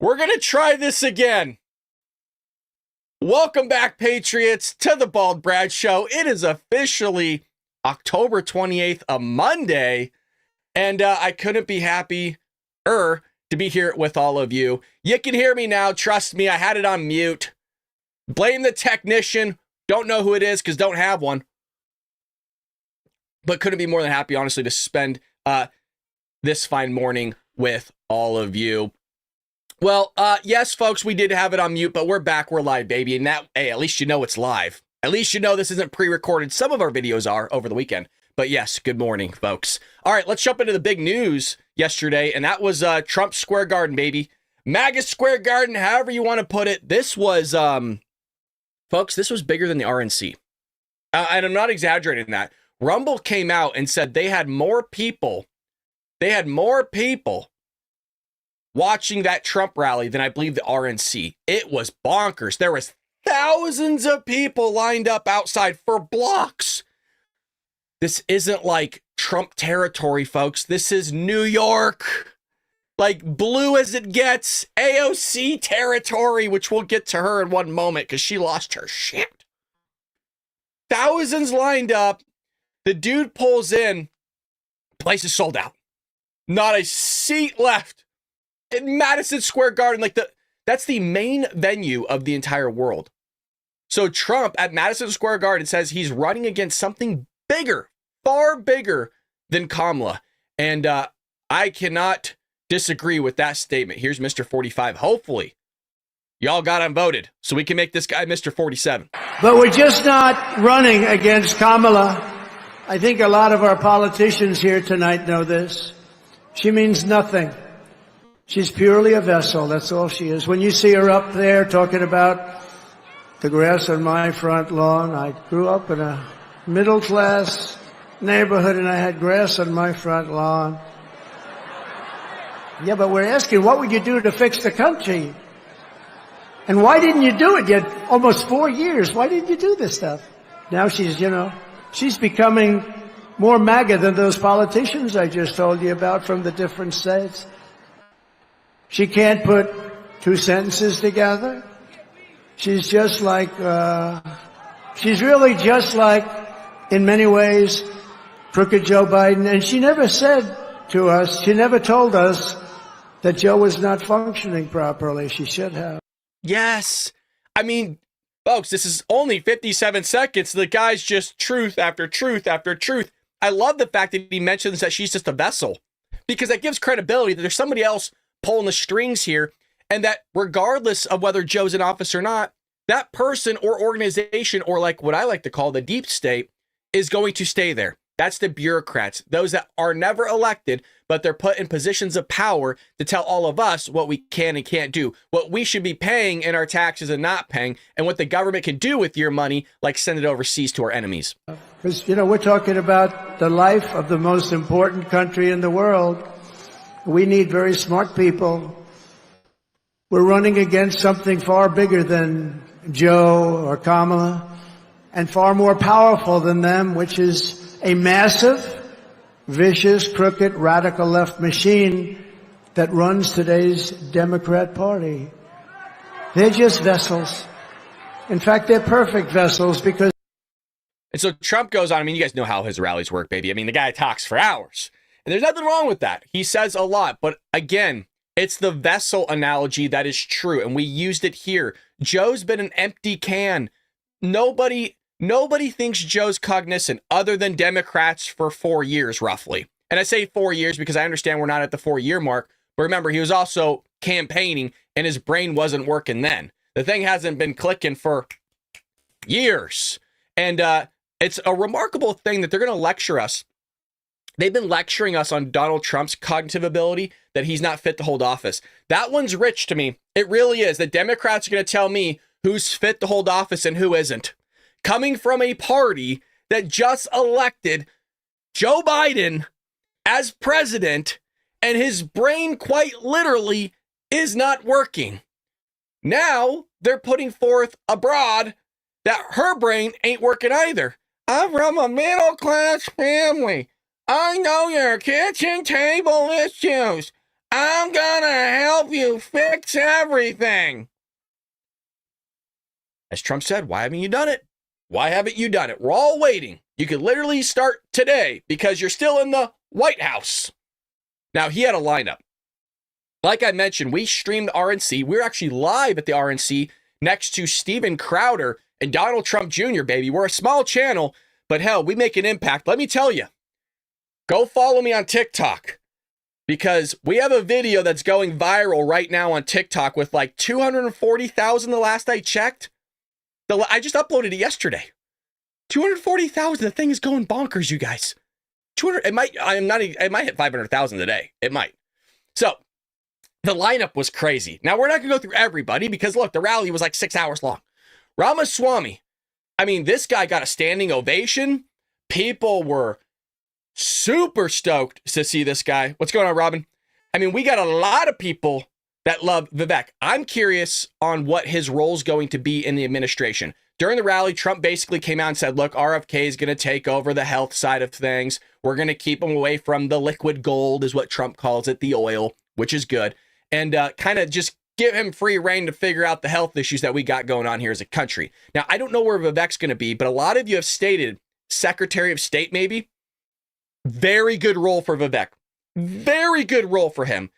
We're going to try this again. Welcome back, Patriots, to the Bald Brad Show. It is officially October 28th, a Monday, and I couldn't be happier to be here with all of you. You can hear me now. Trust me, I had it on mute. Blame the technician. Don't know who it is because don't have one. But couldn't be more than happy, honestly, to spend this fine morning with all of you. Well, yes, folks, we did have it on mute, but we're back. We're live, baby. And that, hey, at least you know it's live. At least you know this isn't pre-recorded. Some of our videos are over the weekend. But yes, good morning, folks. All right, let's jump into the big news yesterday, and that was Trump Square Garden, baby. MAGA Square Garden, however you want to put it. This was, folks, this was bigger than the RNC. And I'm not exaggerating that. Rumble came out and said they had more people watching that Trump rally than I believe the RNC. It was bonkers. There was thousands of people lined up outside for blocks. This isn't like Trump territory, folks. This is New York. Like blue as it gets. AOC territory, which we'll get to her in one moment because she lost her shit. Thousands lined up. The dude pulls in. Place is sold out. Not a seat left. In Madison Square Garden, that's the main venue of the entire world. So Trump at Madison Square Garden says he's running against something bigger, far bigger than Kamala. And I cannot disagree with that statement. Here's Mr. 45. Hopefully, y'all got him voted so we can make this guy Mr. 47. But we're just not running against Kamala. I think a lot of our politicians here tonight know this. She means nothing. She's purely a vessel. That's all she is. When you see her up there talking about the grass on my front lawn, I grew up in a middle-class neighborhood and I had grass on my front lawn. Yeah, but we're asking, what would you do to fix the country? And why didn't you do it? You had almost 4 years. Why didn't you do this stuff? Now she's becoming more MAGA than those politicians I just told you about from the different states. She can't put two sentences together. She's really just like, in many ways, crooked Joe Biden. And she never said to us, she never told us that Joe was not functioning properly. She should have. Yes. I mean, folks, this is only 57 seconds. The guy's just truth after truth after truth. I love the fact that he mentions that she's just a vessel because that gives credibility that there's somebody else pulling the strings here, and that regardless of whether Joe's in office or not, that person or organization, or like what I like to call the deep state, is going to stay there. That's the bureaucrats, those that are never elected, but they're put in positions of power to tell all of us what we can and can't do, what we should be paying in our taxes and not paying, and what the government can do with your money, like send it overseas to our enemies. Because, we're talking about the life of the most important country in the world. We need very smart people. We're running against something far bigger than Joe or Kamala and far more powerful than them, which is a massive, vicious, crooked, radical left machine that runs today's Democrat Party. They're just vessels. In fact, they're perfect vessels because... And so Trump goes on. I mean, you guys know how his rallies work, baby. I mean, the guy talks for hours. And there's nothing wrong with that. He says a lot. But again, it's the vessel analogy that is true. And we used it here. Joe's been an empty can. Nobody thinks Joe's cognizant other than Democrats for 4 years, roughly. And I say 4 years because I understand we're not at the 4-year mark. But remember, he was also campaigning and his brain wasn't working then. The thing hasn't been clicking for years. And it's a remarkable thing that they're going to lecture us. They've been lecturing us on Donald Trump's cognitive ability, that he's not fit to hold office. That one's rich to me. It really is. The Democrats are going to tell me who's fit to hold office and who isn't. Coming from a party that just elected Joe Biden as president, and his brain quite literally is not working. Now they're putting forth abroad that her brain ain't working either. I'm from a middle-class family. I know your kitchen table issues. I'm gonna help you fix everything. As Trump said, why haven't you done it? Why haven't you done it? We're all waiting. You could literally start today because you're still in the White House. Now, he had a lineup. Like I mentioned, we streamed RNC. We're actually live at the RNC next to Steven Crowder and Donald Trump Jr., baby. We're a small channel, but hell, we make an impact. Let me tell you, go follow me on TikTok because we have a video that's going viral right now on TikTok with like 240,000 the last I checked. I just uploaded it yesterday. 240,000. The thing is going bonkers, you guys. 200. It might hit 500,000 today. It might. So the lineup was crazy. Now we're not gonna go through everybody because look, the rally was like 6 hours long. Ramaswamy. I mean, this guy got a standing ovation. People were super stoked to see this guy. What's going on, Robin? I mean, we got a lot of people that love Vivek. I'm curious on what his role is going to be in the administration. During the rally, Trump basically came out and said, look, RFK is going to take over the health side of things. We're going to keep him away from the liquid gold, is what Trump calls it, the oil, which is good. And kind of just give him free reign to figure out the health issues that we got going on here as a country. Now, I don't know where Vivek's going to be, but a lot of you have stated Secretary of State, maybe. Very good role for Vivek. Very good role for him.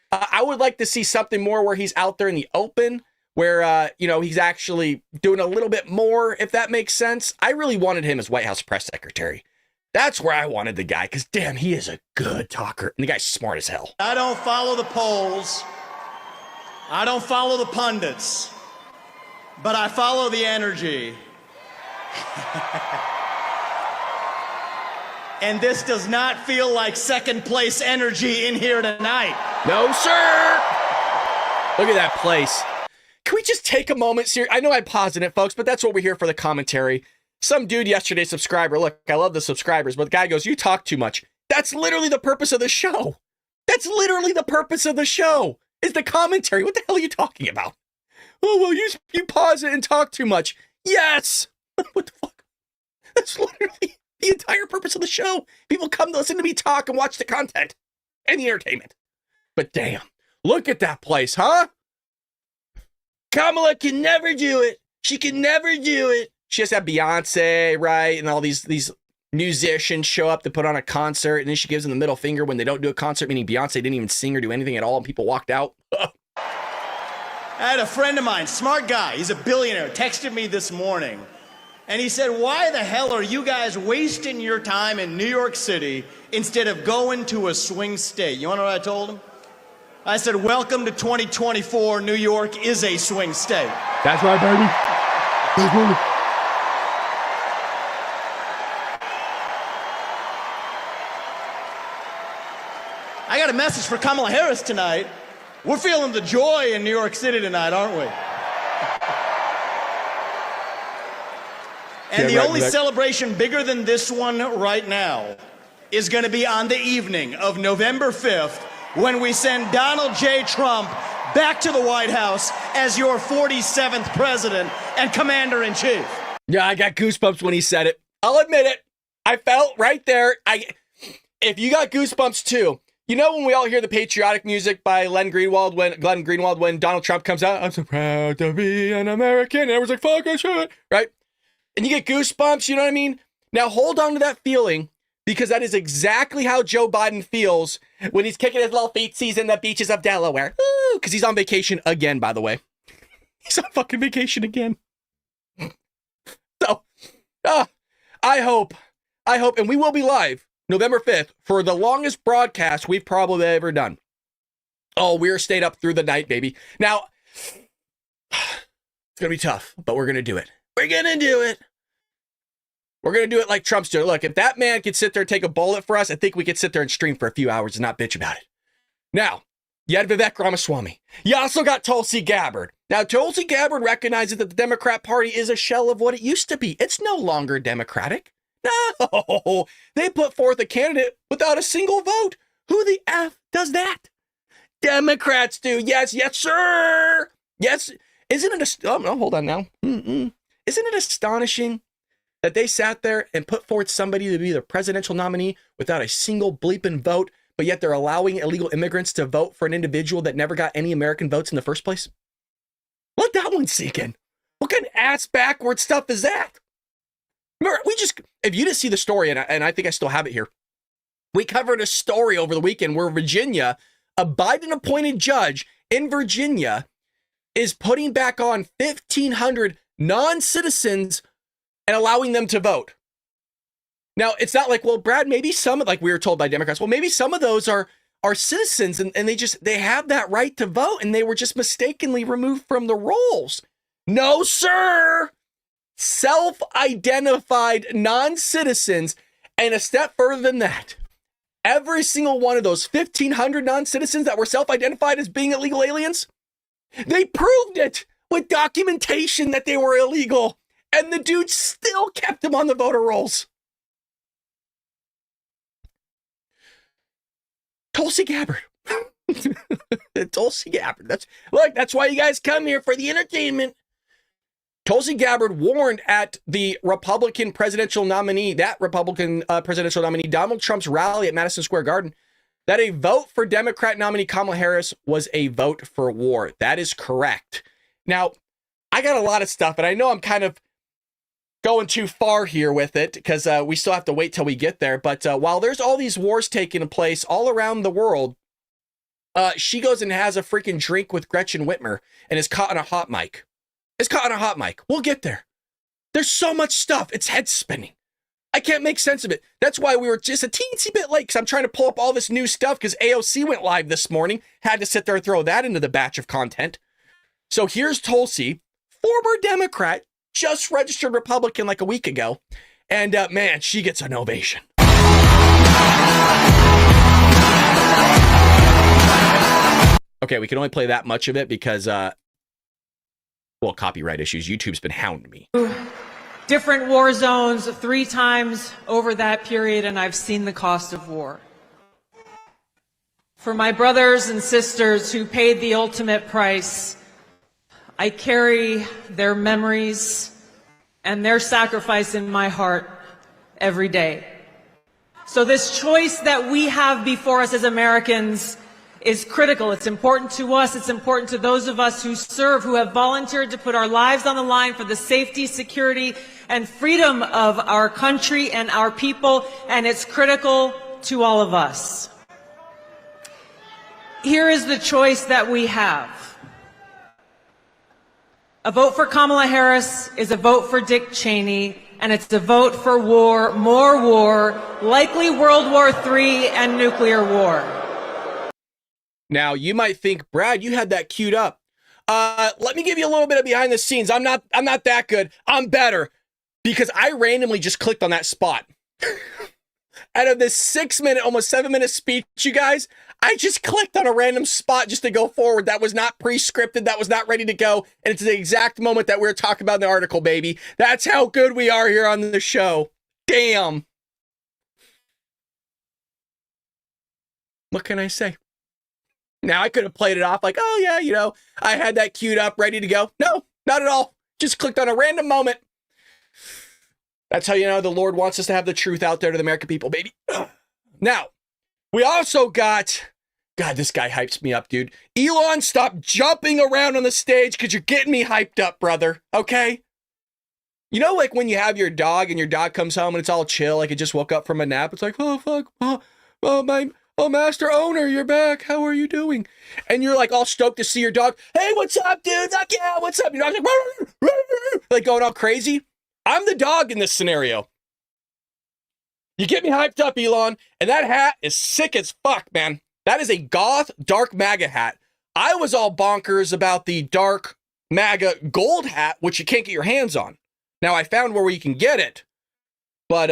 I would like to see something more where he's out there in the open, where, he's actually doing a little bit more, if that makes sense. I really wanted him as White House press secretary. That's where I wanted the guy, because damn, he is a good talker. And the guy's smart as hell. I don't follow the polls. I don't follow the pundits. But I follow the energy. And this does not feel like second place energy in here tonight. No, sir. Look at that place. Can we just take a moment, sir? I know I'm pausing it, folks, but that's what we're here for, the commentary. Some dude yesterday, subscriber, look, I love the subscribers, but the guy goes, you talk too much. That's literally the purpose of the show. That's literally the purpose of the show, is the commentary. What the hell are you talking about? Oh, well, you pause it and talk too much. Yes. What the fuck? That's literally the entire purpose of the show. People come to listen to me talk and watch the content and the entertainment. But damn, look at that place, huh? Kamala can never do it. She can never do it. She has to have Beyonce, right? And all these musicians show up to put on a concert, and then she gives them the middle finger when they don't do a concert, meaning Beyonce didn't even sing or do anything at all, and people walked out. I had a friend of mine, smart guy, he's a billionaire, texted me this morning. And he said, why the hell are you guys wasting your time in New York City instead of going to a swing state? You want to know what I told him? I said, welcome to 2024. New York is a swing state. That's right, baby. That's right. I got a message for Kamala Harris tonight. We're feeling the joy in New York City tonight, aren't we? And the only celebration bigger than this one right now is going to be on the evening of November 5th when we send Donald J. Trump back to the White House as your 47th president and commander-in-chief. Yeah, I got goosebumps when he said it. I'll admit it. I felt right there. If you got goosebumps too, you know when we all hear the patriotic music by Glenn Greenwald when Donald Trump comes out, I'm so proud to be an American, and everyone's like, fuck, I should, right? And you get goosebumps, you know what I mean? Now hold on to that feeling, because that is exactly how Joe Biden feels when he's kicking his little feetsies in the beaches of Delaware. Because he's on vacation again, by the way. He's on fucking vacation again. So, I hope, and we will be live November 5th for the longest broadcast we've probably ever done. Oh, we're stayed up through the night, baby. Now, it's going to be tough, but we're going to do it. We're going to do it. We're going to do it like Trump's doing. Look, if that man could sit there and take a bullet for us, I think we could sit there and stream for a few hours and not bitch about it. Now, you had Vivek Ramaswamy. You also got Tulsi Gabbard. Now, Tulsi Gabbard recognizes that the Democrat Party is a shell of what it used to be. It's no longer democratic. No, they put forth a candidate without a single vote. Who the F does that? Democrats do. Yes, yes, sir. Yes. Isn't it? Oh, no, hold on now. Isn't it astonishing that they sat there and put forth somebody to be the presidential nominee without a single bleeping vote? but yet they're allowing illegal immigrants to vote for an individual that never got any American votes in the first place? Let that one sink in. What kind of ass backward stuff is that? Remember, if you didn't see the story, and I think I still have it here, we covered a story over the weekend where Virginia, a Biden-appointed judge in Virginia, is putting back on 1,500 non-citizens and allowing them to vote. Now, it's not like, well, Brad, maybe some, like we were told by Democrats, well, maybe some of those are citizens and they have that right to vote and they were just mistakenly removed from the rolls. No, sir. Self-identified non-citizens, and a step further than that, every single one of those 1,500 non-citizens that were self-identified as being illegal aliens, they proved it with documentation that they were illegal, and the dude still kept them on the voter rolls. Tulsi Gabbard. Tulsi Gabbard. That's why you guys come here, for the entertainment. Tulsi Gabbard warned at the Republican presidential nominee, Donald Trump's rally at Madison Square Garden, that a vote for Democrat nominee Kamala Harris was a vote for war. That is correct. Now, I got a lot of stuff, and I know I'm kind of going too far here with it because we still have to wait till we get there. But while there's all these wars taking place all around the world, she goes and has a freaking drink with Gretchen Whitmer and is caught on a hot mic. We'll get there. There's so much stuff. It's head spinning. I can't make sense of it. That's why we were just a teensy bit late, because I'm trying to pull up all this new stuff because AOC went live this morning. Had to sit there and throw that into the batch of content. So here's Tulsi, former Democrat, just registered Republican like a week ago. And man, she gets an ovation. Okay, we can only play that much of it because, copyright issues. YouTube's been hounding me. Different war zones 3 times over that period, and I've seen the cost of war. For my brothers and sisters who paid the ultimate price, I carry their memories and their sacrifice in my heart every day. So this choice that we have before us as Americans is critical. It's important to us. It's important to those of us who serve, who have volunteered to put our lives on the line for the safety, security, and freedom of our country and our people, and it's critical to all of us. Here is the choice that we have. A vote for Kamala Harris is a vote for Dick Cheney, and it's a vote for war, more war, likely World War III and nuclear war. Now, you might think, Brad, you had that queued up. Let me give you a little bit of behind the scenes. I'm not that good. I'm better because I randomly just clicked on that spot. Out of this 6-minute, almost 7-minute speech, you guys, I just clicked on a random spot just to go forward. That was not pre-scripted. That was not ready to go. And it's the exact moment that we were talking about in the article, baby. That's how good we are here on the show. Damn. What can I say? Now, I could have played it off like, oh, yeah, you know, I had that queued up, ready to go. No, not at all. Just clicked on a random moment. That's how you know the Lord wants us to have the truth out there to the American people, baby. Now, we also got, God, this guy hypes me up, dude. Elon, stop jumping around on the stage because you're getting me hyped up, brother, okay? You know, like when you have your dog and your dog comes home and it's all chill, like it just woke up from a nap. It's like, oh, fuck, oh, master owner, you're back. How are you doing? And you're like all stoked to see your dog. Hey, what's up, dude? Like, yeah, what's up? Your dog's like going all crazy. I'm the dog in this scenario. You get me hyped up, Elon. And that hat is sick as fuck, man. That is a goth dark MAGA hat. I was all bonkers about the dark MAGA gold hat, which you can't get your hands on. Now, I found where you can get it. But,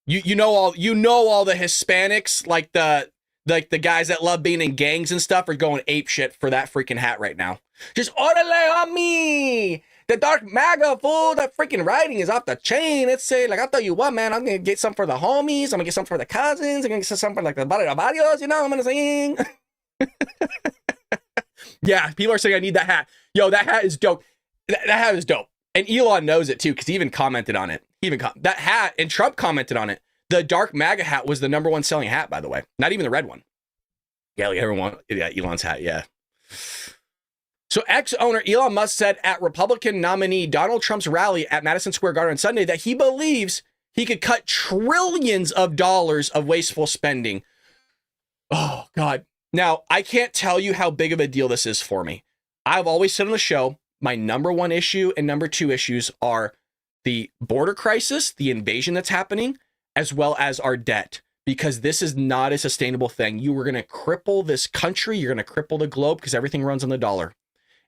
You know all the Hispanics, like the guys that love being in gangs and stuff, are going ape shit for that freaking hat right now. Just orale on me. The dark MAGA fool, that freaking writing is off the chain. It's say, like, I'll tell you what, man, I'm gonna get some for the homies, I'm gonna get some for the cousins, I'm gonna get some for like the barrios, you know, I'm gonna sing. Yeah, people are saying I need that hat. Yo, that hat is dope. That hat is dope. And Elon knows it too, because he even commented on it. That hat, and Trump commented on it. The dark MAGA hat was the #1 selling hat, by the way. Not even the red one. Yeah, like everyone. Yeah, Elon's hat. Yeah. So ex-owner Elon Musk said at Republican nominee Donald Trump's rally at Madison Square Garden on Sunday that he believes he could cut trillions of dollars of wasteful spending. Oh, God. Now, I can't tell you how big of a deal this is for me. I've always said on the show, my #1 issue and #2 issues are the border crisis, the invasion that's happening, as well as our debt, because this is not a sustainable thing. You are going to cripple this country. You're going to cripple the globe because everything runs on the dollar.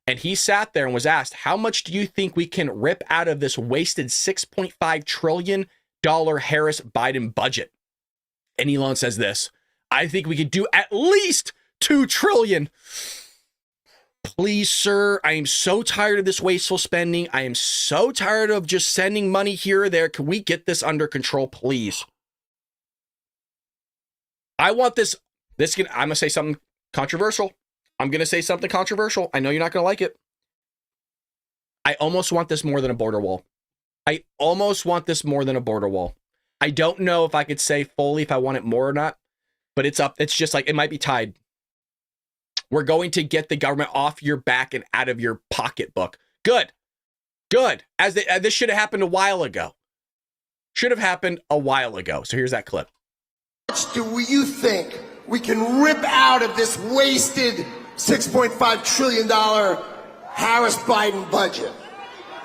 And he sat there and was asked, how much do you think we can rip out of this wasted $6.5 trillion Harris-Biden budget? And Elon says this, I think we could do at least $2 trillion. Please, sir, I am so tired of this wasteful spending. I am so tired of just sending money here or there. Can we get this under control, please? I want this. I'm going to say something controversial. I'm going to say something controversial. I know you're not going to like it. I almost want this more than a border wall. I almost want this more than a border wall. I don't know if I could say fully if I want it more or not, but it's up. It's just like, it might be tied. We're going to get the government off your back and out of your pocketbook. Good. Good. This should have happened a while ago. Should have happened a while ago. So here's that clip. How much do you think we can rip out of this wasted $6.5 trillion Harris-Biden budget?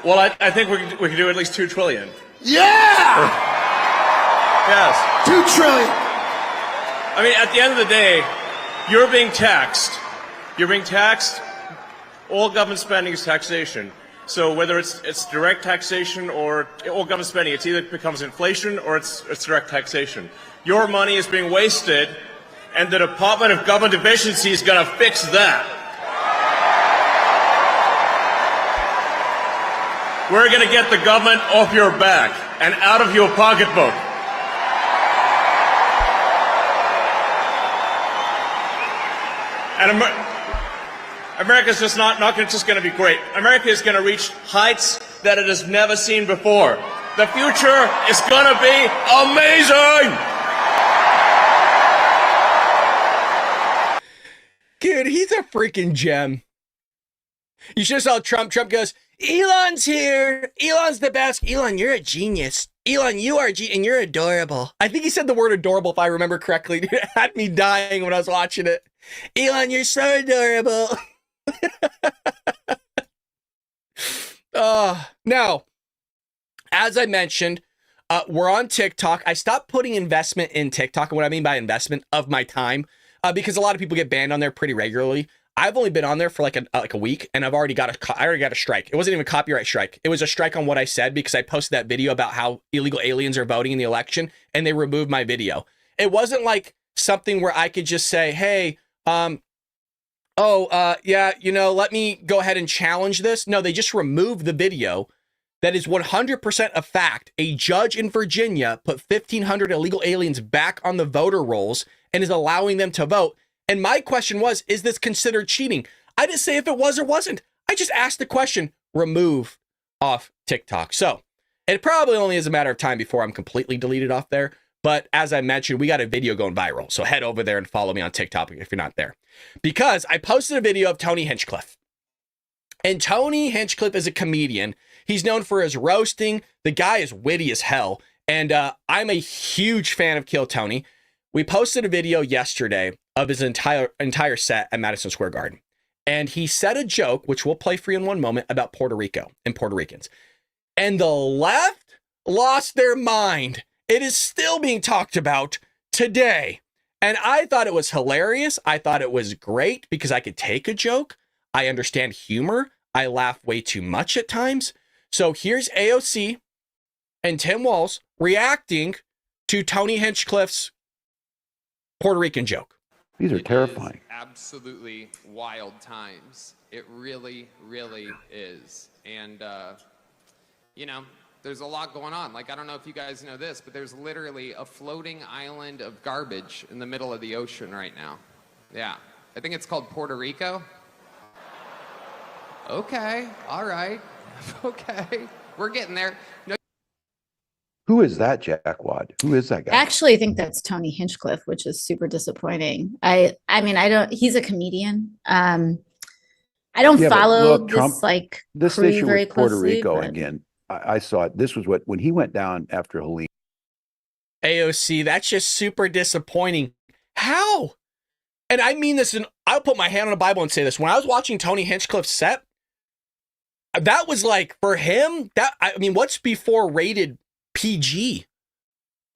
Well, I think we can do at least $2 trillion. Yeah! Yes. $2 trillion. I mean, at the end of the day, you're being taxed. You're being taxed. All government spending is taxation. So whether it's direct taxation or all government spending, it's either becomes inflation or it's direct taxation. Your money is being wasted, and the Department of Government Efficiency is going to fix that. We're going to get the government off your back and out of your pocketbook. And America's just not just going to be great. America is going to reach heights that it has never seen before. The future is going to be amazing. Dude, he's a freaking gem. You should have saw Trump. Trump goes, Elon's here. Elon's the best. Elon, you're a genius. Elon, you are and you're adorable. I think he said the word adorable, if I remember correctly. It had me dying when I was watching it. Elon, you're so adorable. Now, as I mentioned, we're on TikTok. I stopped putting investment in TikTok. And what I mean by investment of my time, because a lot of people get banned on there pretty regularly. I've only been on there for like a week, and I already got a strike. It wasn't even a copyright strike. It was a strike on what I said because I posted that video about how illegal aliens are voting in the election, and they removed my video. It wasn't like something where I could just say, hey, yeah, let me go ahead and challenge this. No, they just removed the video. That is 100% a fact. A judge in Virginia put 1,500 illegal aliens back on the voter rolls and is allowing them to vote. And my question was, is this considered cheating? I didn't say if it was or wasn't. I just asked the question, remove off TikTok. So it probably only is a matter of time before I'm completely deleted off there. But as I mentioned, we got a video going viral. So head over there and follow me on TikTok if you're not there. Because I posted a video of Tony Hinchcliffe. And Tony Hinchcliffe is a comedian. He's known for his roasting. The guy is witty as hell. And I'm a huge fan of Kill Tony. We posted a video yesterday of his entire set at Madison Square Garden. And he said a joke, which we'll play for you in one moment, about Puerto Rico and Puerto Ricans. And the left lost their mind. It is still being talked about today. And I thought it was hilarious. I thought it was great because I could take a joke. I understand humor. I laugh way too much at times. So here's AOC and Tim Walz reacting to Tony Hinchcliffe's Puerto Rican joke. These are terrifying. Absolutely wild times. It really, really is. And, there's a lot going on. Like, I don't know if you guys know this, but there's literally a floating island of garbage in the middle of the ocean right now. Yeah. I think it's called Puerto Rico. Okay. All right. Okay. We're getting there. No. Who is that jackwad? Who is that guy? Actually, I think that's Tony Hinchcliffe, which is super disappointing. I mean, I don't. He's a comedian. I don't Yeah, but follow look, this Trump, like this crew issue very with Puerto closely, Rico but again. I saw it. This was when he went down after Helene. AOC, that's just super disappointing. How? And I mean this, and I'll put my hand on the Bible and say this. When I was watching Tony Hinchcliffe's set, that was like, for him, I mean, what's before rated PG?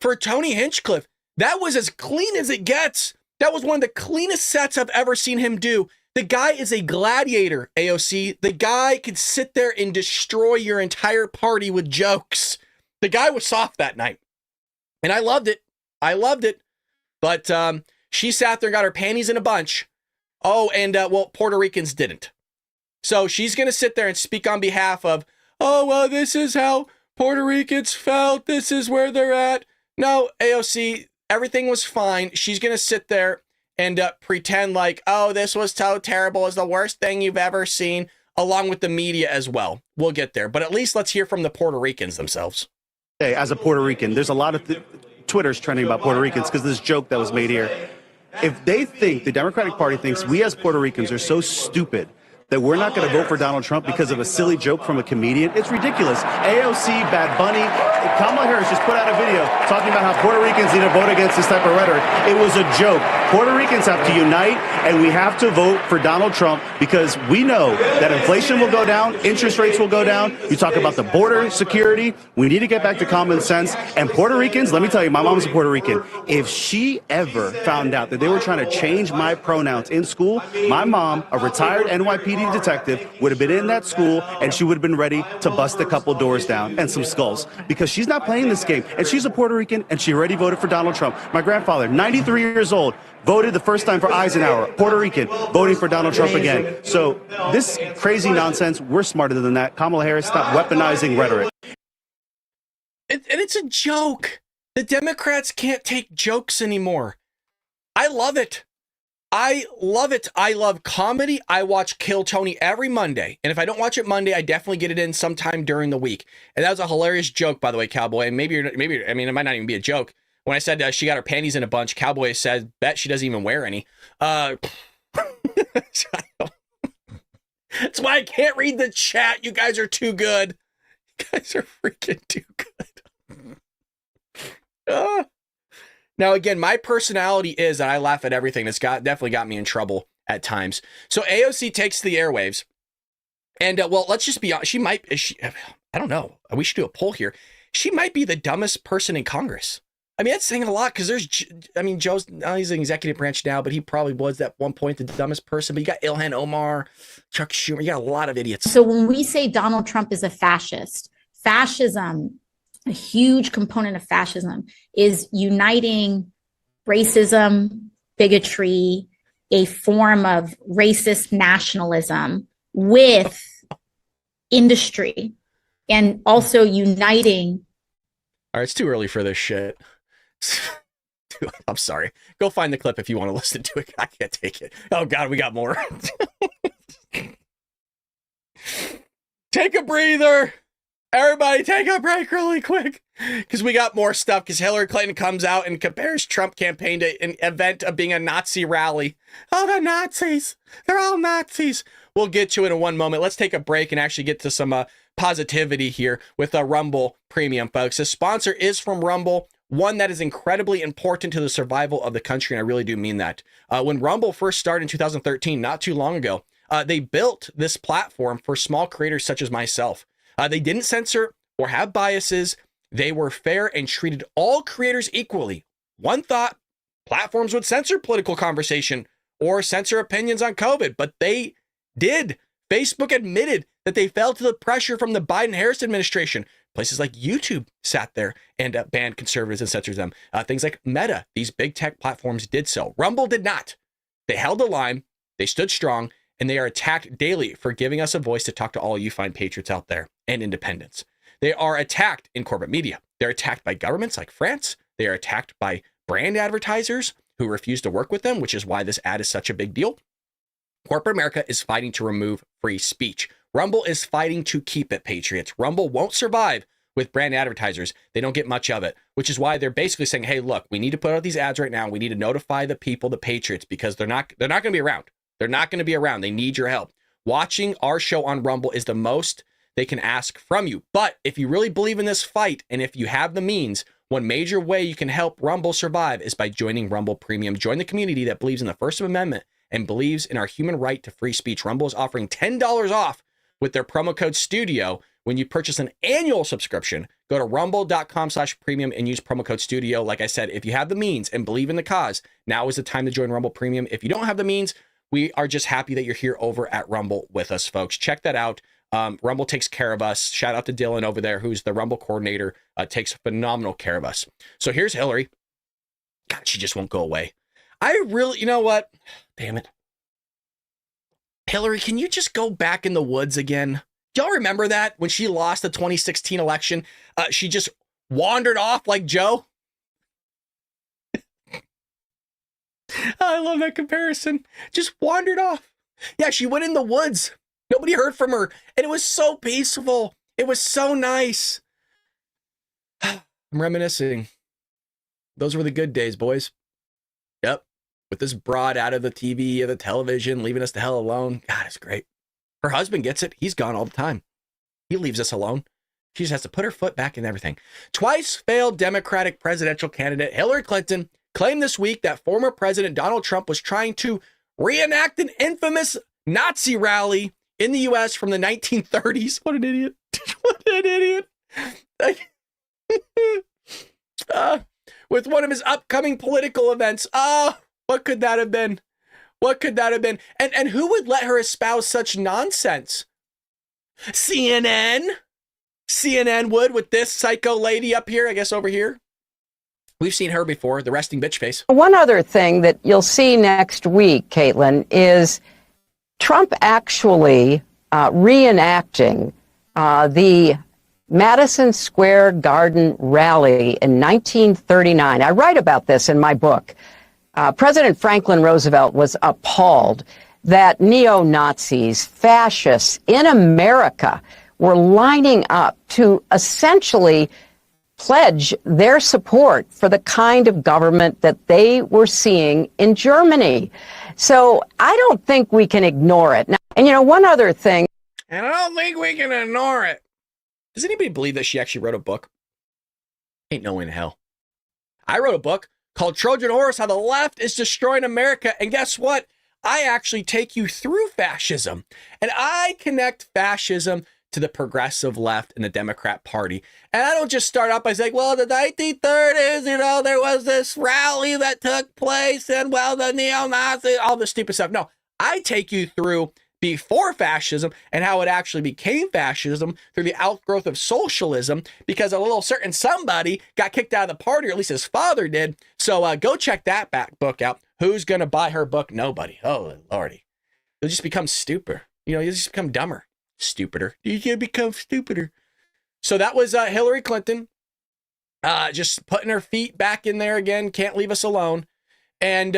For Tony Hinchcliffe, that was as clean as it gets. That was one of the cleanest sets I've ever seen him do. The guy is a gladiator, AOC. The guy could sit there and destroy your entire party with jokes. The guy was soft that night. And I loved it. I loved it. But she sat there and got her panties in a bunch. Oh, and well, Puerto Ricans didn't. So she's going to sit there and speak on behalf of, oh, well, this is how Puerto Ricans felt. This is where they're at. No, AOC, everything was fine. She's going to sit there and pretend like, oh, this was so terrible. It's the worst thing you've ever seen, along with the media as well. We'll get there. But at least let's hear from the Puerto Ricans themselves. Hey, as a Puerto Rican, there's a lot of Twitter's trending about Puerto Ricans because this joke that was made here. If they think, the Democratic Party thinks we as Puerto Ricans are so stupid that we're not going to vote for Donald Trump because of a silly joke from a comedian, it's ridiculous. AOC, Bad Bunny, Kamala Harris just put out a video talking about how Puerto Ricans need to vote against this type of rhetoric. It was a joke. Puerto Ricans have to unite, and we have to vote for Donald Trump because we know that inflation will go down, interest rates will go down. You talk about the border security. We need to get back to common sense. And Puerto Ricans, let me tell you, my mom's a Puerto Rican. If she ever found out that they were trying to change my pronouns in school, my mom, a retired NYPD detective, would have been in that school, and she would have been ready to bust a couple doors down and some skulls because she's not playing this game. And she's a Puerto Rican, and she already voted for Donald Trump. My grandfather, 93 years old, voted the first time for Eisenhower, Puerto Rican, voting for Donald Trump again. So this crazy nonsense, we're smarter than that. Kamala Harris, stop weaponizing rhetoric. And it's a joke. The Democrats can't take jokes anymore. I love it. I love it. I love comedy. I watch Kill Tony every Monday. And if I don't watch it Monday, I definitely get it in sometime during the week. And that was a hilarious joke, by the way, Cowboy. And maybe, I mean, it might not even be a joke. When I said she got her panties in a bunch, Cowboy said, bet she doesn't even wear any. That's why I can't read the chat. You guys are too good. You guys are freaking too good. Now, again, my personality is that I laugh at everything. That's definitely got me in trouble at times. So AOC takes the airwaves. And, well, let's just be honest. I don't know. We should do a poll here. She might be the dumbest person in Congress. I mean, that's saying a lot because Joe's, he's an executive branch now, but he probably was at one point the dumbest person. But you got Ilhan Omar, Chuck Schumer, you got a lot of idiots. So when we say Donald Trump is a fascist, fascism, a huge component of fascism is uniting racism, bigotry, a form of racist nationalism with industry, and also uniting. All right, it's too early for this shit. I'm sorry. Go find the clip if you want to listen to it. I can't take it. Oh, God, we got more. Take a breather. Everybody take a break really quick because we got more stuff because Hillary Clinton comes out and compares Trump campaign to an event of being a Nazi rally. Oh, the Nazis. They're all Nazis. We'll get to it in one moment. Let's take a break and actually get to some positivity here with Rumble Premium, folks. The sponsor is from Rumble, one that is incredibly important to the survival of the country, and I really do mean that. When Rumble first started in 2013, not too long ago, they built this platform for small creators such as myself. They didn't censor or have biases. They were fair and treated all creators equally. One thought, platforms would censor political conversation or censor opinions on COVID, but they did. Facebook admitted that they fell to the pressure from the Biden-Harris administration. Places like YouTube sat there and banned conservatives and censored them. Things like Meta, these big tech platforms did so. Rumble did not. They held the line, they stood strong, and they are attacked daily for giving us a voice to talk to all you fine patriots out there and independents. They are attacked in corporate media. They're attacked by governments like France. They are attacked by brand advertisers who refuse to work with them, which is why this ad is such a big deal. Corporate America is fighting to remove free speech. Rumble is fighting to keep it, patriots. Rumble won't survive with brand advertisers, they don't get much of it, which is why they're basically saying, hey, look, we need to put out these ads right now. We need to notify the people, the patriots, because they're not going to be around. They're not going to be around. They need your help. Watching our show on Rumble is the most they can ask from you. But if you really believe in this fight, and if you have the means, one major way you can help Rumble survive is by joining Rumble Premium. Join the community that believes in the First Amendment and believes in our human right to free speech. Rumble is offering $10 off with their promo code STUDIO when you purchase an annual subscription. Go to rumble.com/premium and use promo code STUDIO. Like I said, if you have the means and believe in the cause, now is the time to join Rumble Premium. If you don't have the means, we are just happy that you're here over at Rumble with us, folks. Check that out. Rumble takes care of us. Shout out to Dylan over there, who's the Rumble coordinator, takes phenomenal care of us. So here's Hillary. God, she just won't go away. I really, you know what? Damn it. Hillary, can you just go back in the woods again? Do y'all remember that when she lost the 2016 election? She just wandered off like Joe. I love that comparison. Just wandered off. Yeah, she went in the woods. Nobody heard from her. And it was so peaceful. It was so nice. I'm reminiscing. Those were the good days, boys. Yep. With this broad out of the TV, of the television, leaving us the hell alone. God, it's great. Her husband gets it. He's gone all the time. He leaves us alone. She just has to put her foot back in everything. Twice failed Democratic presidential candidate Hillary Clinton claimed this week that former President Donald Trump was trying to reenact an infamous Nazi rally in the U.S. from the 1930s. What an idiot. What an idiot. With one of his upcoming political events. What could that have been? What could that have been? And who would let her espouse such nonsense? CNN? CNN would, with this psycho lady up here, I guess over here. We've seen her before, the resting bitch face. One other thing that you'll see next week, Caitlin, is Trump actually reenacting the Madison Square Garden rally in 1939. I write about this in my book. President Franklin Roosevelt was appalled that neo-Nazis, fascists in America were lining up to essentially pledge their support for the kind of government that they were seeing in Germany. So I don't think we can ignore it. Now, and, you know, one other thing. And I don't think we can ignore it. Does anybody believe that she actually wrote a book? Ain't no way in hell. I wrote a book called Trojan Horse, How the Left is Destroying America. And guess what? I actually take you through fascism. And I connect fascism to the progressive left and the Democrat Party. And I don't just start out by saying, well, the 1930s, you know, there was this rally that took place and, well, the neo-Nazi, all this stupid stuff. No, I take you through before fascism and how it actually became fascism through the outgrowth of socialism, because a little certain somebody got kicked out of the party, or at least his father did. So go check that book out. Who's going to buy her book? Nobody. Oh, Lordy. You'll just become stupider. You know, you'll just become dumber. Stupider. You can become stupider. So that was Hillary Clinton just putting her feet back in there again. Can't leave us alone. And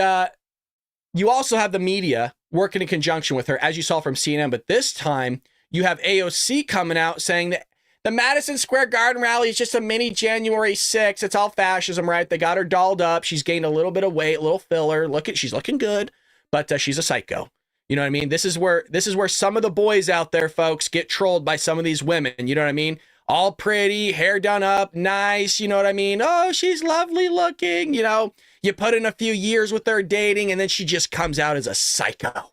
you also have the media working in conjunction with her, as you saw from CNN. But this time you have AOC coming out saying that the Madison Square Garden rally is just a mini January 6th. It's all fascism, right? They got her dolled up. She's gained a little bit of weight, a little filler. She's looking good, but she's a psycho. You know what I mean? This is where some of the boys out there, folks, get trolled by some of these women. You know what I mean? All pretty, hair done up, nice. You know what I mean? Oh, she's lovely looking. You know, you put in a few years with her dating, and then she just comes out as a psycho.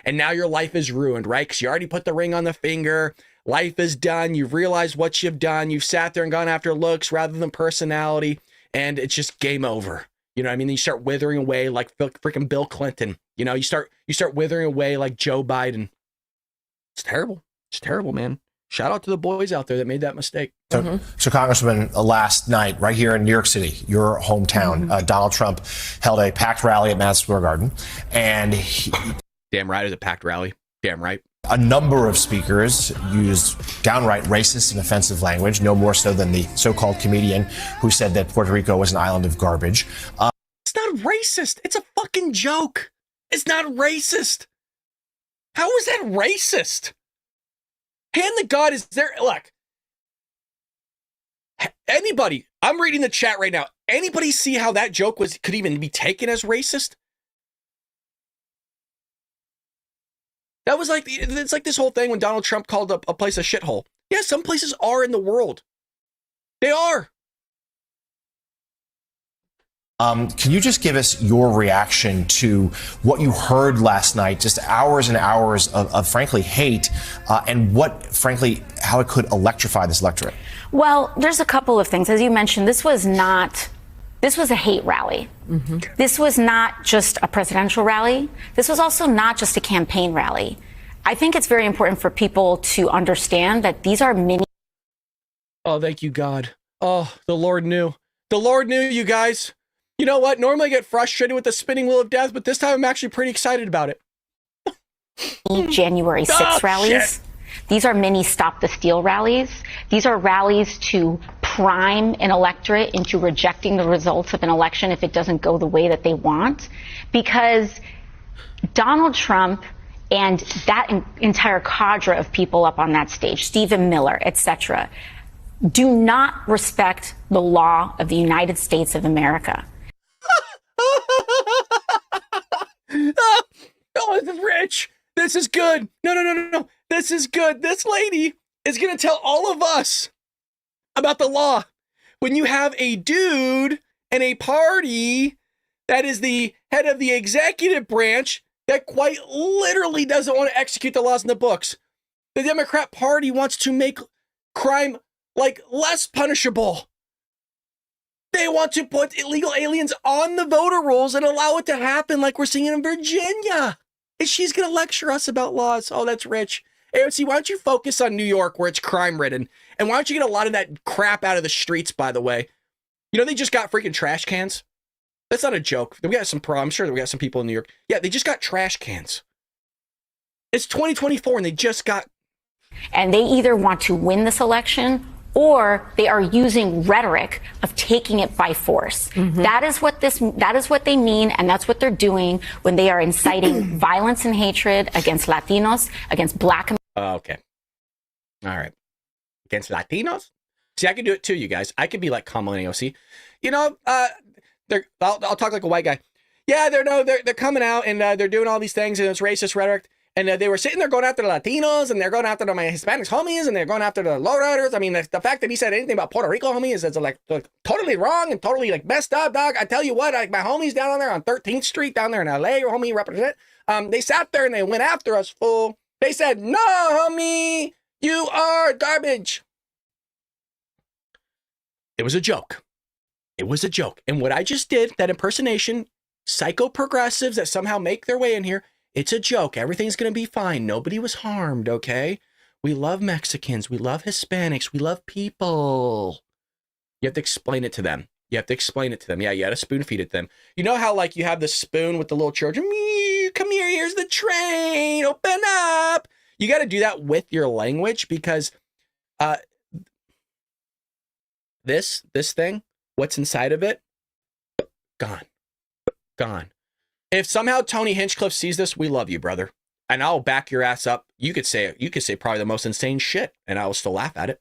And now your life is ruined, right? Because you already put the ring on the finger. Life is done. You've realized what you've done. You've sat there and gone after looks rather than personality. And it's just game over. You know what I mean? You start withering away like freaking Bill Clinton. You know, you start withering away like Joe Biden. It's terrible. It's terrible, man. Shout out to the boys out there that made that mistake. So Congressman, last night, right here in New York City, your hometown, Donald Trump held a packed rally at Madison Square Garden. And damn right, it was a packed rally. Damn right. A number of speakers used downright racist and offensive language, no more so than the so-called comedian who said that Puerto Rico was an island of garbage. It's not racist. It's a fucking joke. It's not racist. How is that racist? Hand to God, is there... Look, Anybody, I'm reading the chat right now. Anybody see how that joke could even be taken as racist? That was like, it's like this whole thing when Donald Trump called a place a shithole. Yeah, some places are in the world. They are. Can you just give us your reaction to what you heard last night, just hours and hours of frankly, hate, and what, frankly, how it could electrify this electorate? Well, there's a couple of things. As you mentioned, this was a hate rally. Mm-hmm. This was not just a presidential rally. This was also not just a campaign rally. I think it's very important for people to understand that these are many. Oh, thank you, God. Oh, the Lord knew. The Lord knew, you guys. You know what? Normally I get frustrated with the spinning wheel of death, but this time I'm actually pretty excited about it. January 6th rallies. Shit. These are mini Stop the Steal rallies. These are rallies to prime an electorate into rejecting the results of an election if it doesn't go the way that they want. Because Donald Trump and that entire cadre of people up on that stage, Stephen Miller, etc., do not respect the law of the United States of America. Oh, this is rich. This is good. No. This is good. This lady is going to tell all of us about the law. When you have a dude and a party that is the head of the executive branch that quite literally doesn't want to execute the laws in the books. The Democrat Party wants to make crime like less punishable. They want to put illegal aliens on the voter rolls and allow it to happen like we're seeing in Virginia. And she's going to lecture us about laws. Oh, that's rich. AOC, why don't you focus on New York where it's crime-ridden? And why don't you get a lot of that crap out of the streets, by the way? You know, they just got freaking trash cans. That's not a joke. We got some I'm sure that we got some people in New York. Yeah, they just got trash cans. It's 2024 and they just got... And they either want to win this election or they are using rhetoric of taking it by force. Mm-hmm. That is what they mean, and that's what they're doing when they are inciting violence and hatred against Latinos, against Black Americans. Okay. All right. Against Latinos? See, I can do it too, you guys. I could be like Kamala and AOC. You know, I'll talk like a white guy. Yeah, they're coming out and they're doing all these things and it's racist rhetoric. And they were sitting there going after the Latinos and they're going after my Hispanics homies and they're going after the lowriders. I mean, the fact that he said anything about Puerto Rico homies is like totally wrong and totally like messed up, dog. I tell you what, like my homies down on there on 13th Street down there in LA, your homie represent. They sat there and they went after us, fool. They said, no, homie, you are garbage. It was a joke. It was a joke. And what I just did, that impersonation, psycho progressives that somehow make their way in here, it's a joke. Everything's going to be fine. Nobody was harmed, okay? We love Mexicans. We love Hispanics. We love people. You have to explain it to them. Yeah, you had to spoon feed it to them. You know how, like, you have the spoon with the little children? Come here, here's the train. Open up. You got to do that with your language because this thing, what's inside of it, gone. If somehow Tony Hinchcliffe sees this, we love you, brother. And I'll back your ass up. You could say probably the most insane shit, and I will still laugh at it.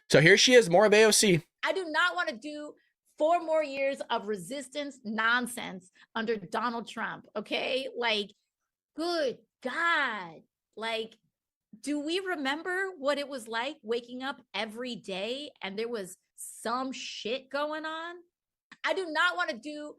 So here she is, more of AOC. I do not want to do 4 more years of resistance nonsense under Donald Trump, okay? Like, good God. Like, do we remember what it was like waking up every day and there was some shit going on? I do not want to do...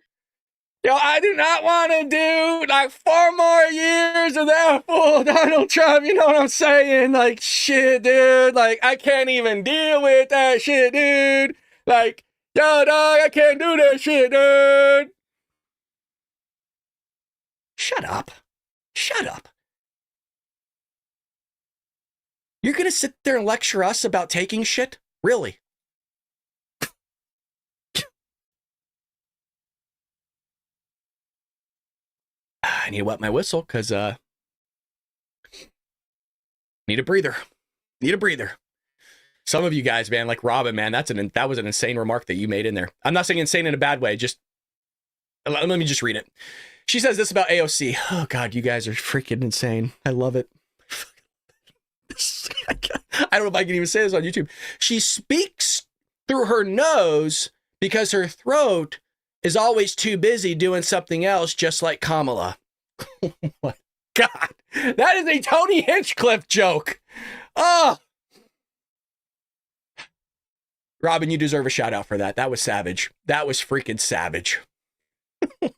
Yo, I do not want to do like 4 more years of that fool Donald Trump. You know what I'm saying? Like, shit, dude. Like, I can't even deal with that shit, dude. Like, yo, dog, I can't do that shit, dude. Shut up. You're going to sit there and lecture us about taking shit? Really? I need to wet my whistle because need a breather. Some of you guys, man, like Robin, man, that was an insane remark that you made in there. I'm not saying insane in a bad way. Just let me just read it. She says this about AOC. Oh God, you guys are freaking insane. I love it. I don't know if I can even say this on YouTube. She speaks through her nose because her throat is always too busy doing something else, just like Kamala. Oh my God. That is a Tony Hinchcliffe joke. Oh. Robin, you deserve a shout out for that. That was savage. That was freaking savage. Holy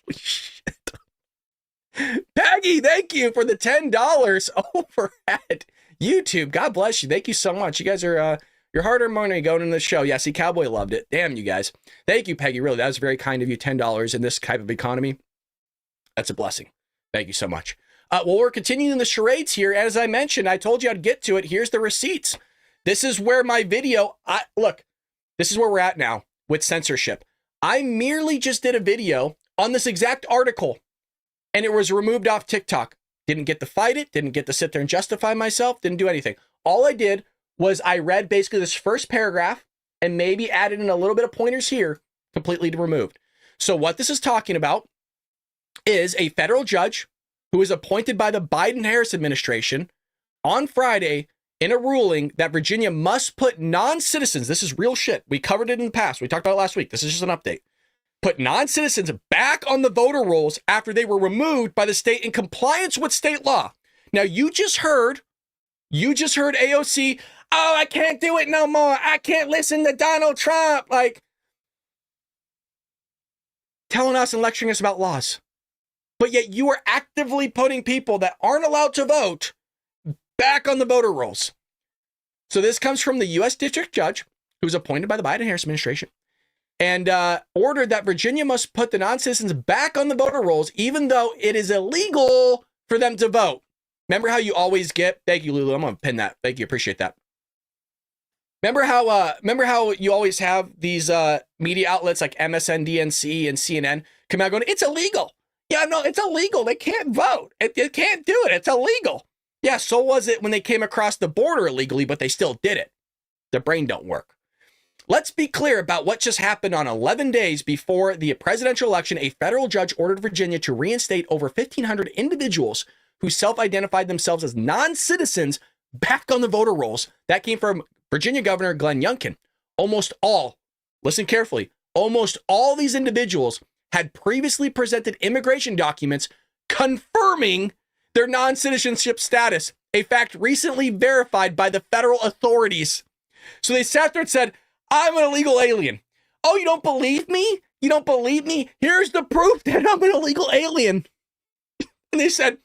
shit. Peggy, thank you for the $10 overhead. YouTube, God bless you. Thank you so much. You guys are, your hard-earned money going in the show. Yeah, see, Cowboy loved it. Damn, you guys. Thank you, Peggy. Really, that was very kind of you. $10 in this type of economy. That's a blessing. Thank you so much. Well, we're continuing the charades here. As I mentioned, I told you I'd get to it. Here's the receipts. This is where my video, look, this is where we're at now with censorship. I merely just did a video on this exact article, and it was removed off TikTok. Didn't get to fight it, didn't get to sit there and justify myself, didn't do anything. All I did was I read basically this first paragraph and maybe added in a little bit of pointers here, completely removed. So what this is talking about is a federal judge who was appointed by the Biden-Harris administration on Friday in a ruling that Virginia must put non-citizens, this is real shit, we covered it in the past, we talked about it last week, this is just an update, put non-citizens back on the voter rolls after they were removed by the state in compliance with state law. Now, you just heard AOC, oh, I can't do it no more, I can't listen to Donald Trump, like, telling us and lecturing us about laws. But yet you are actively putting people that aren't allowed to vote back on the voter rolls. So this comes from the U.S. District Judge, who was appointed by the Biden-Harris administration, and ordered that Virginia must put the non-citizens back on the voter rolls, even though it is illegal for them to vote. Remember how you always get, thank you, Lulu, I'm going to pin that. Thank you, appreciate that. Remember how you always have these media outlets like MSNBC and CNN come out going, it's illegal. Yeah, no, it's illegal. They can't vote. They can't do it. It's illegal. Yeah, so was it when they came across the border illegally, but they still did it. Their brain don't work. Let's be clear about what just happened on 11 days before the presidential election. A federal judge ordered Virginia to reinstate over 1,500 individuals who self-identified themselves as non-citizens back on the voter rolls. That came from Virginia Governor Glenn Youngkin. Almost all, listen carefully, almost all these individuals had previously presented immigration documents confirming their non-citizenship status, a fact recently verified by the federal authorities. So they sat there and said, I'm an illegal alien. Oh, you don't believe me? You don't believe me? Here's the proof that I'm an illegal alien. And they said,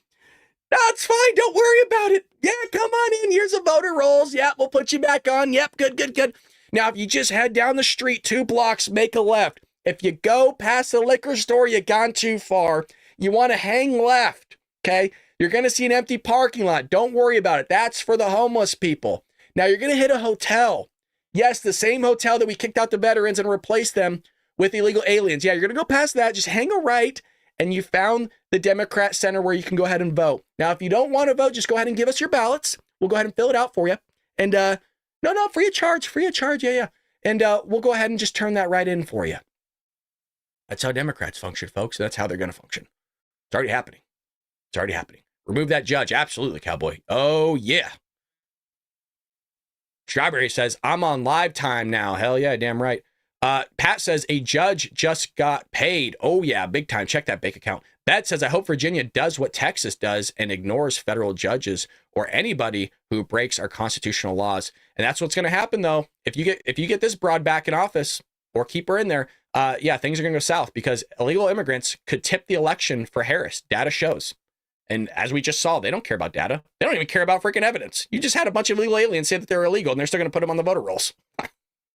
that's fine. Don't worry about it. Yeah, come on in. Here's the voter rolls. Yeah, we'll put you back on. Yep, good. Now, if you just head down the street 2 blocks, make a left. If you go past the liquor store, you've gone too far. You want to hang left, okay? You're going to see an empty parking lot. Don't worry about it. That's for the homeless people. Now, you're going to hit a hotel. Yes, the same hotel that we kicked out the veterans and replaced them with illegal aliens. Yeah, you're going to go past that. Just hang a right, and you found the Democrat Center where you can go ahead and vote. Now, if you don't want to vote, just go ahead and give us your ballots. We'll go ahead and fill it out for you. And no, free of charge. Yeah. And we'll go ahead and just turn that right in for you. That's how Democrats function, folks. That's how they're going to function. It's already happening. Remove that judge. Absolutely, Cowboy. Oh, yeah. Strawberry says, I'm on live time now. Hell yeah, damn right. Pat says, a judge just got paid. Oh, yeah, big time. Check that bank account. Beth says, I hope Virginia does what Texas does and ignores federal judges or anybody who breaks our constitutional laws. And that's what's going to happen, though. If you get this broad back in office or keep her in there, yeah, things are going to go south because illegal immigrants could tip the election for Harris. Data shows. And as we just saw, they don't care about data. They don't even care about freaking evidence. You just had a bunch of illegal aliens say that they're illegal, and they're still going to put them on the voter rolls.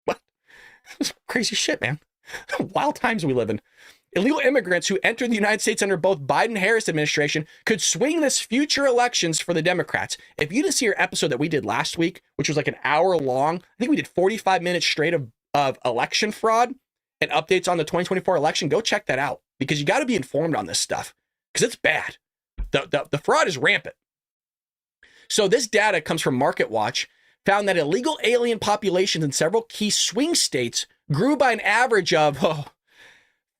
What? This is crazy shit, man. Wild times we live in. Illegal immigrants who entered the United States under both Biden-Harris administration could swing this future elections for the Democrats. If you didn't see our episode that we did last week, which was like an hour long, I think we did 45 minutes straight of election fraud and updates on the 2024 election, go check that out because you got to be informed on this stuff because it's bad. The fraud is rampant. So this data comes from MarketWatch, found that illegal alien populations in several key swing states grew by an average of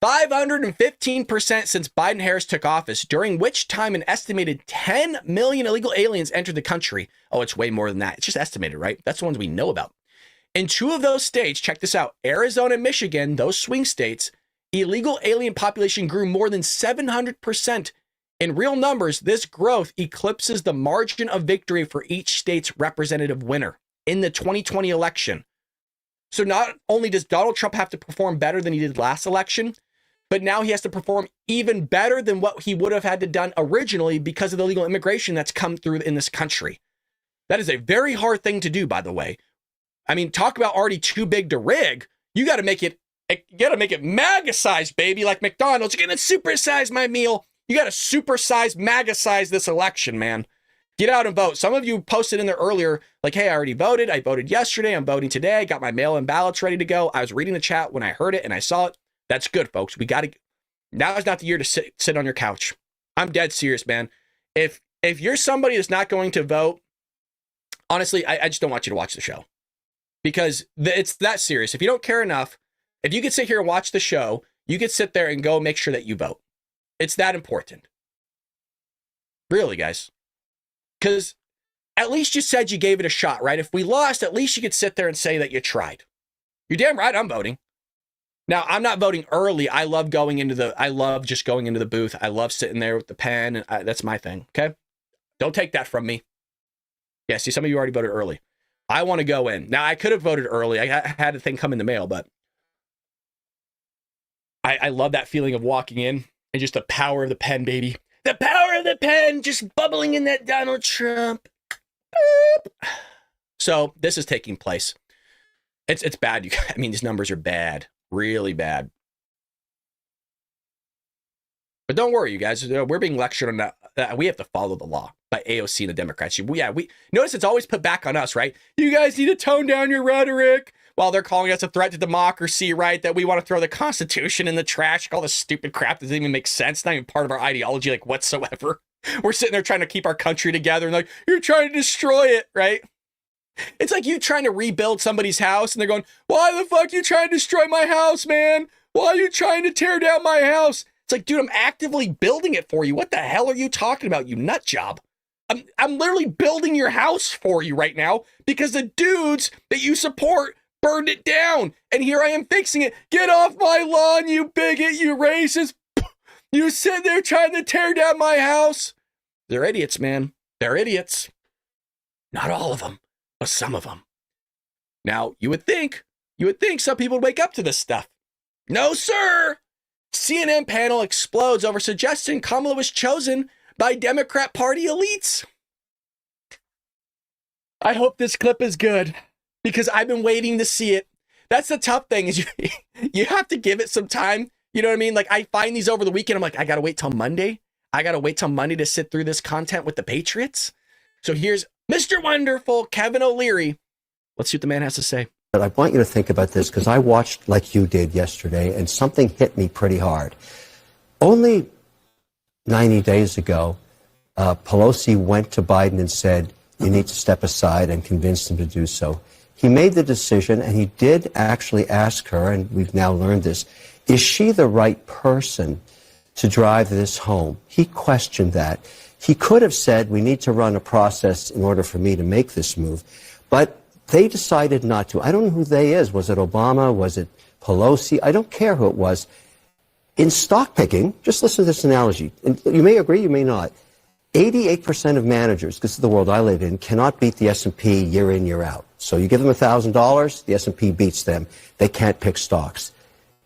515% since Biden-Harris took office, during which time an estimated 10 million illegal aliens entered the country. Oh, it's way more than that. It's just estimated, right? That's the ones we know about. In 2 of those states, check this out, Arizona and Michigan, those swing states, illegal alien population grew more than 700%. In real numbers, this growth eclipses the margin of victory for each state's representative winner in the 2020 election. So not only does Donald Trump have to perform better than he did last election, but now he has to perform even better than what he would have had to done originally because of the illegal immigration that's come through in this country. That is a very hard thing to do, by the way. I mean, talk about already too big to rig. You got to make it MAGA size, baby, like McDonald's. You're going to supersize my meal. You got to supersize, MAGA size this election, man. Get out and vote. Some of you posted in there earlier, like, hey, I already voted. I voted yesterday. I'm voting today. I got my mail-in ballots ready to go. I was reading the chat when I heard it and I saw it. That's good, folks. We got to. Now is not the year to sit on your couch. I'm dead serious, man. If you're somebody that's not going to vote, honestly, I just don't want you to watch the show because it's that serious. If you don't care enough, if you could sit here and watch the show, you could sit there and go make sure that you vote. It's that important. Really, guys. Because at least you said you gave it a shot, right? If we lost, at least you could sit there and say that you tried. You're damn right I'm voting. Now, I'm not voting early. I love just going into the booth. I love sitting there with the pen. And that's my thing, okay? Don't take that from me. Yeah, see, some of you already voted early. I want to go in. Now, I could have voted early. I had a thing come in the mail, but I love that feeling of walking in and just the power of the pen, baby. The power of the pen just bubbling in that Donald Trump. So this is taking place. It's bad. I mean, these numbers are bad. Really bad. But don't worry, you guys. We're being lectured on that. We have to follow the law by AOC and the Democrats. We notice it's always put back on us, right? You guys need to tone down your rhetoric while they're calling us a threat to democracy, right? That we want to throw the Constitution in the trash. All this stupid crap that doesn't even make sense. Not even part of our ideology, like whatsoever. We're sitting there trying to keep our country together and like, you're trying to destroy it, right? It's like you trying to rebuild somebody's house and they're going, why the fuck you trying to destroy my house, man? Why are you trying to tear down my house? It's like, dude, I'm actively building it for you. What the hell are you talking about, you nut job? I'm literally building your house for you right now because the dudes that you support burned it down. And here I am fixing it. Get off my lawn, you bigot, you racist. You sit there trying to tear down my house. They're idiots, man. They're idiots. Not all of them, but some of them. Now, you would think some people would wake up to this stuff. No, sir. CNN panel explodes over suggesting Kamala was chosen by Democrat Party elites. I hope this clip is good because I've been waiting to see it. That's the tough thing is you have to give it some time. You know what I mean? Like I find these over the weekend. I'm like, I got to wait till Monday. I got to wait till Monday to sit through this content with the Patriots. So here's Mr. Wonderful Kevin O'Leary. Let's see what the man has to say. But I want you to think about this because I watched like you did yesterday and something hit me pretty hard. Only 90 days ago, Pelosi went to Biden and said, you need to step aside and convinced him to do so. He made the decision and he did actually ask her, and we've now learned this, is she the right person to drive this home? He questioned that. He could have said, we need to run a process in order for me to make this move. But they decided not to. I don't know who they is. Was it Obama? Was it Pelosi? I don't care who it was. In stock picking, just listen to this analogy. And you may agree, you may not. 88% of managers, this is the world I live in, cannot beat the S&P year in, year out. So you give them $1,000, the S&P beats them. They can't pick stocks.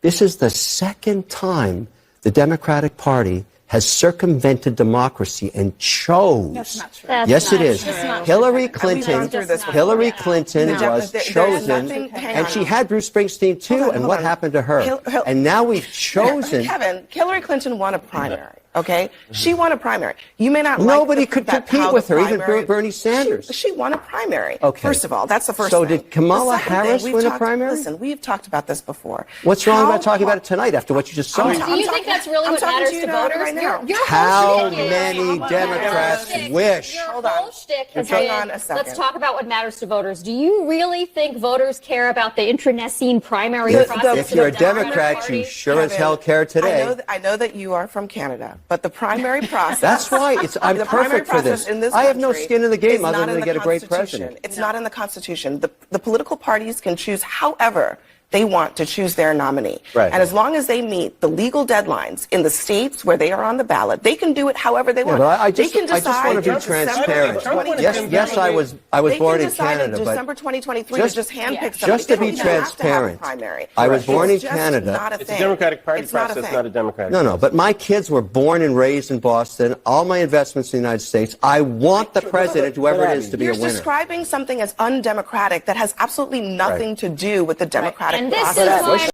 This is the second time the Democratic Party has circumvented democracy and chose. That's not true. Yes, it is. Hillary Clinton was chosen, and she had Bruce Springsteen too. And what happened to her? And now we've chosen. Kevin, Hillary Clinton won a primary. Okay, she won a primary. You may not. Nobody could compete with her, even Bernie Sanders. She won a primary. Okay. First of all, that's the first. So thing. did Kamala Harris win a primary? Listen, we've talked about this before. What's wrong about talking about it tonight after what you just saw? Do you think that's really what matters to voters? Right now. How many Democrats wish? Your whole shtick has Hang been, on a second. let's talk about what matters to voters. Do you really think voters care about the internecine primary process? If you're a Democrat, you sure as hell care today. I know that you are from Canada. But the primary process. That's why I'm the primary perfect for this. process in this I have no country skin in the game is other not than in to the get a great Constitution. president. It's not in the Constitution. The political parties can choose however they want to choose their nominee. Right. And as long as they meet the legal deadlines in the states where they are on the ballot, they can do it however they want. But I they just, can I just want to be transparent. Yes, I was born in Canada, in but December 2023 to just handpick somebody. just to They be don't even have to have a transparent, primary. I was born in It's just Canada. not a It's thing. a Democratic Party It's not a process, thing. not a Democratic No, but my kids were born and raised in Boston. All my investments in the United States. I want the president, whoever it is, to be a You're winner. describing something as undemocratic that has absolutely nothing to do with the democratic And this process. is why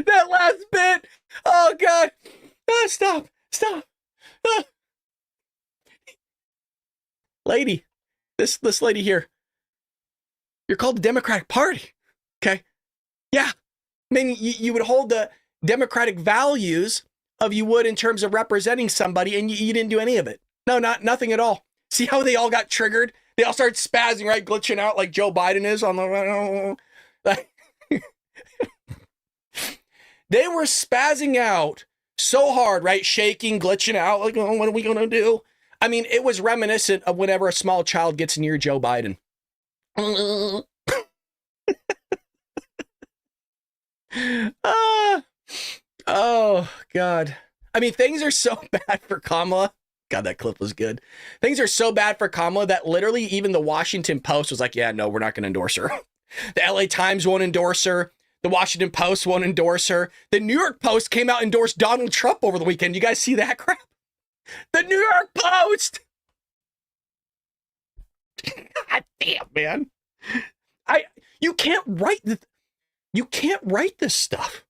That last bit. Oh God. Stop. Ah. Lady. This lady here. You're called the Democratic Party. Okay. Yeah. I mean, you would hold the democratic values of you would in terms of representing somebody, and you didn't do any of it. No, nothing at all. See how they all got triggered? They all started spazzing, right? Glitching out like Joe Biden is on the... Like, they were spazzing out so hard, right? Shaking, glitching out, like, oh, what are we going to do? I mean, it was reminiscent of whenever a small child gets near Joe Biden. Oh, God. I mean, things are so bad for Kamala. God, that clip was good. Things are so bad for Kamala that literally even the Washington Post was like, yeah, no, we're not going to endorse her. The LA Times won't endorse her. The Washington Post won't endorse her. The New York Post came out and endorsed Donald Trump over the weekend. You guys see that crap? The New York Post! God damn, man. You can't write this stuff.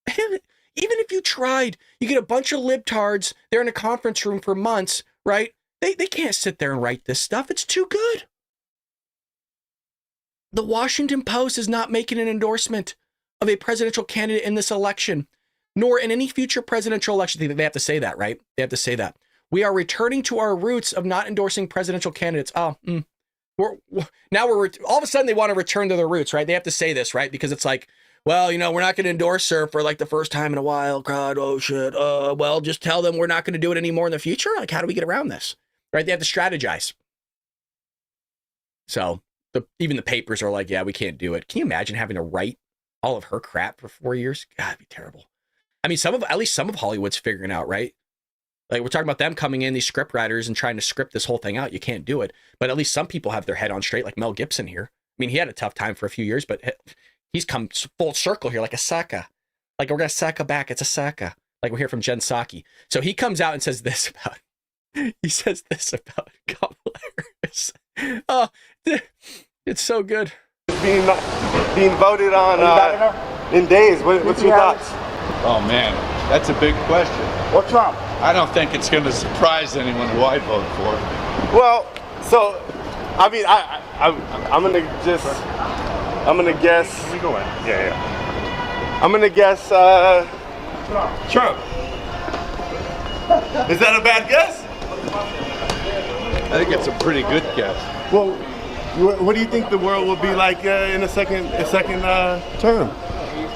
Even if you tried, you get a bunch of libtards, they're in a conference room for months, right? They can't sit there and write this stuff. It's too good. The Washington Post is not making an endorsement of a presidential candidate in this election, nor in any future presidential election. They have to say that, right? They have to say that. We are returning to our roots of not endorsing presidential candidates. Now we're all of a sudden they want to return to their roots, right? They have to say this, right? Because it's like, well, we're not going to endorse her for like the first time in a while. God, oh shit. Well, just tell them we're not going to do it anymore in the future. Like, how do we get around this? Right? They have to strategize. So even the papers are like, yeah, we can't do it. Can you imagine having to write all of her crap for 4 years? God, it'd be terrible. I mean, at least some of Hollywood's figuring out, right? Like, we're talking about them coming in, these script writers, and trying to script this whole thing out. You can't do it. But at least some people have their head on straight, like Mel Gibson here. I mean, he had a tough time for a few years, but he's come full circle here, like a Saka. Like, we're going to Saka back. It's a Saka. Like, we're here from Jen Psaki. So he comes out and says this about Kamala Harris. Oh, it's so good. Being voted on in days. What's your thoughts? Oh, man, that's a big question. What's wrong? I don't think it's going to surprise anyone who I vote for. Well, so, I mean, I'm gonna guess. Can we go in? Yeah. I'm gonna guess Trump. Is that a bad guess? I think it's a pretty good guess. Well, what do you think the world will be like in a second term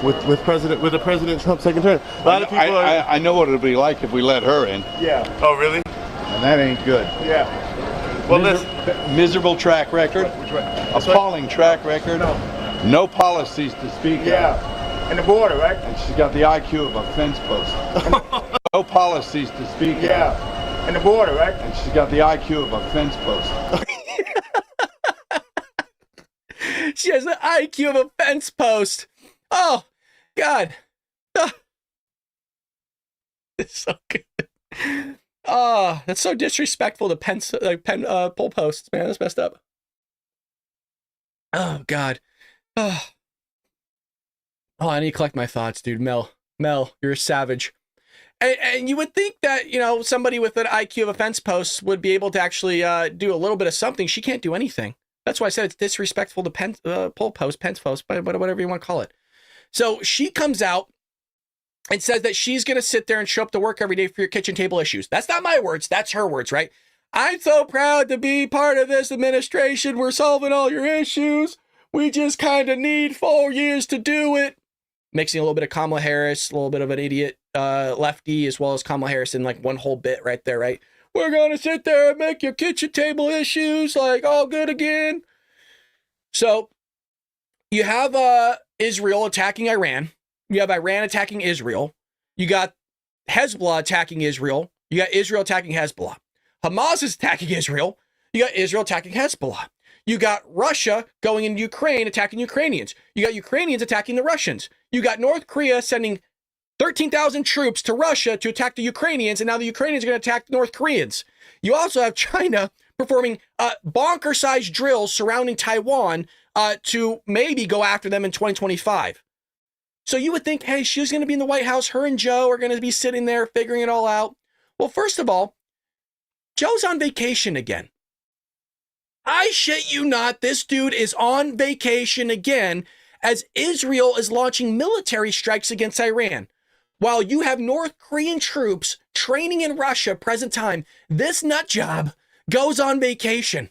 with President Trump's second term? A lot of people I know what it'll be like if we let her in. Yeah. Oh, really? And that ain't good. Yeah. Well, miserable track record, appalling track record, no policies to speak of. Yeah. And the border, right? And she's got the IQ of a fence post. No policies to speak of. Yeah. And the border, right? And she's got the IQ of a fence post. She has the IQ of a fence post. Oh, God. Oh. It's so good. Oh, that's so disrespectful to poll posts, man. That's messed up. Oh, God. Oh, I need to collect my thoughts, dude. Mel, you're a savage. And you would think that, somebody with an IQ of a fence post would be able to actually do a little bit of something. She can't do anything. That's why I said it's disrespectful to pence post, whatever you want to call it. So she comes out and says that she's going to sit there and show up to work every day for your kitchen table issues. That's not my words. That's her words, right? I'm so proud to be part of this administration. We're solving all your issues. We just kind of need 4 years to do it. Mixing a little bit of Kamala Harris, a little bit of an idiot lefty as well as Kamala Harris in like one whole bit right there, right? We're going to sit there and make your kitchen table issues like all good again. So you have Israel attacking Iran. You have Iran attacking Israel. You got Hezbollah attacking Israel. You got Israel attacking Hezbollah. Hamas is attacking Israel. You got Israel attacking Hezbollah. You got Russia going into Ukraine attacking Ukrainians. You got Ukrainians attacking the Russians. You got North Korea sending 13,000 troops to Russia to attack the Ukrainians, and now the Ukrainians are going to attack the North Koreans. You also have China performing bonker-sized drills surrounding Taiwan to maybe go after them in 2025. So you would think, hey, she's going to be in the White House. Her and Joe are going to be sitting there figuring it all out. Well, first of all, Joe's on vacation again. I shit you not, this dude is on vacation again as Israel is launching military strikes against Iran. While you have North Korean troops training in Russia present time, this nut job goes on vacation.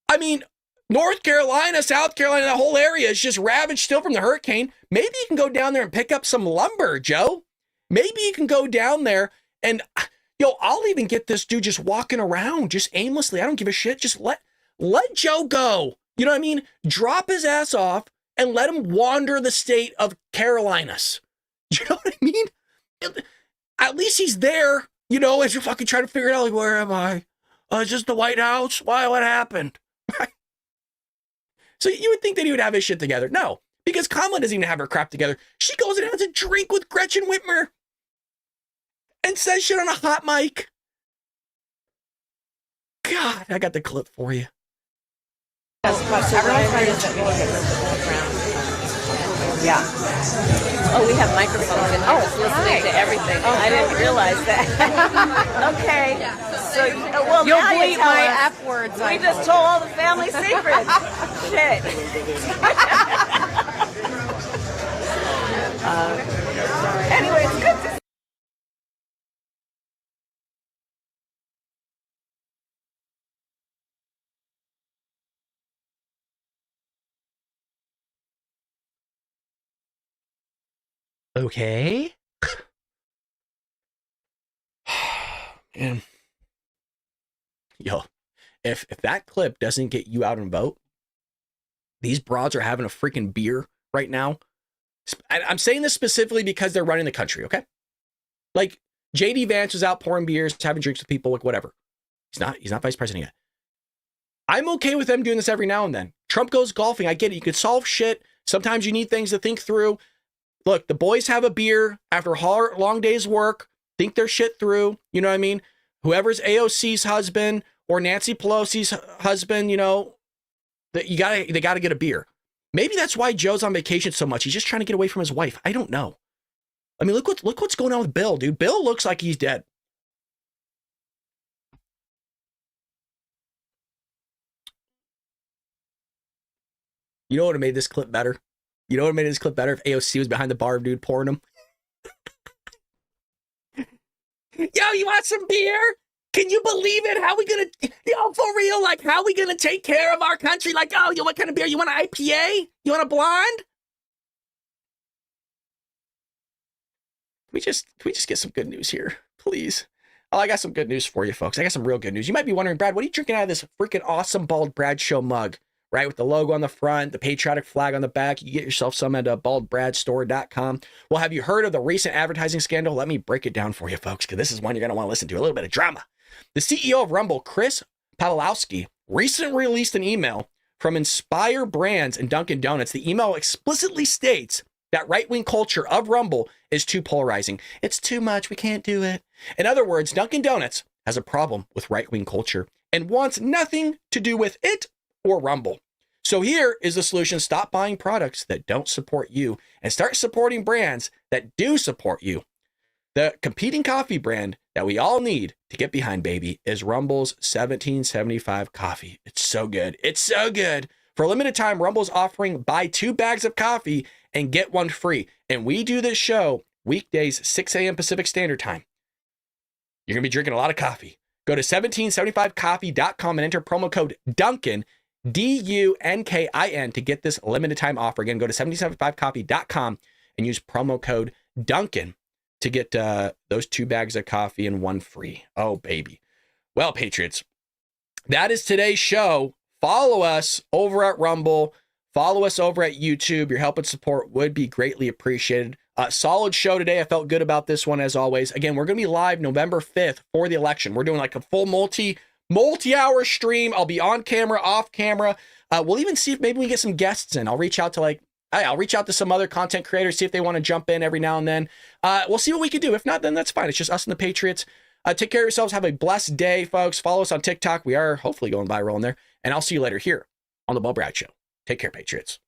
I mean, North Carolina, South Carolina, that whole area is just ravaged still from the hurricane. Maybe you can go down there and pick up some lumber, Joe. Maybe you can go down there and, I'll even get this dude just walking around just aimlessly. I don't give a shit. Just let Joe go. You know what I mean? Drop his ass off and let him wander the state of Carolinas. You know what I mean? At least he's there, as you're fucking trying to figure it out. Like, where am I? Is this the White House? Why? What happened? So you would think that he would have his shit together. No, because Kamala doesn't even have her crap together. She goes and has a drink with Gretchen Whitmer and says shit on a hot mic. God, I got the clip for you. Yeah. Oh, we have microphones in here. Listening to everything. Oh, I didn't realize that. Okay. So, well, You'll now bleep you tell my us. F words. We just told all the family secrets. Shit. Anyway, it's good to Okay. Man. Yo, if that clip doesn't get you out and vote, these broads are having a freaking beer right now. I'm saying this specifically because they're running the country, okay? Like, JD Vance was out pouring beers, having drinks with people, like whatever. He's not vice president yet. I'm okay with them doing this every now and then. Trump goes golfing. I get it. You could solve shit. Sometimes you need things to think through. Look, the boys have a beer after a long day's work, think their shit through. You know what I mean? Whoever's AOC's husband or Nancy Pelosi's husband, they gotta get a beer. Maybe that's why Joe's on vacation so much. He's just trying to get away from his wife. I don't know. I mean, look what's going on with Bill, dude. Bill looks like he's dead. You know what would have made this clip better? You know what made this clip better? If AOC was behind the bar, dude, pouring them. Yo, you want some beer? Can you believe it? How we gonna, for real, like, how we gonna take care of our country? Like, what kind of beer? You want an IPA? You want a blonde? Can we just get some good news here, please? Oh, I got some good news for you, folks. I got some real good news. You might be wondering, Brad, what are you drinking out of this freaking awesome Bald Brad Show mug? Right, with the logo on the front, the patriotic flag on the back. You get yourself some at baldbradstore.com. Well, have you heard of the recent advertising scandal? Let me break it down for you, folks, because this is one you're going to want to listen to. A little bit of drama. The CEO of Rumble, Chris Pawlowski, recently released an email from Inspire Brands and Dunkin' Donuts. The email explicitly states that right-wing culture of Rumble is too polarizing. It's too much. We can't do it. In other words, Dunkin' Donuts has a problem with right-wing culture and wants nothing to do with it or Rumble. So here is the solution. Stop buying products that don't support you and start supporting brands that do support you. The competing coffee brand that we all need to get behind, baby, is Rumble's 1775 coffee. It's so good. It's so good. For a limited time, Rumble's offering buy 2 bags of coffee and get 1 free. And we do this show weekdays, 6 a.m. Pacific Standard Time. You're going to be drinking a lot of coffee. Go to 1775coffee.com and enter promo code Duncan, DUNKIN, to get this limited time offer. Again, go to 1775coffee.com and use promo code Duncan to get those 2 bags of coffee and 1 free. Oh, baby. Well, Patriots, that is today's show. Follow us over at Rumble. Follow us over at YouTube. Your help and support would be greatly appreciated. Solid show today. I felt good about this one as always. Again, we're going to be live November 5th for the election. We're doing like a full multi-hour stream. I'll be on camera, off camera. We'll even see if maybe we get some guests in. I'll reach out to some other content creators, see if they want to jump in every now and then. We'll see what we can do. If not, then that's fine. It's just us and the Patriots. Take care of yourselves. Have a blessed day, folks. Follow us on TikTok. We are hopefully going viral in there. And I'll see you later here on the Bo Brad Show. Take care, Patriots.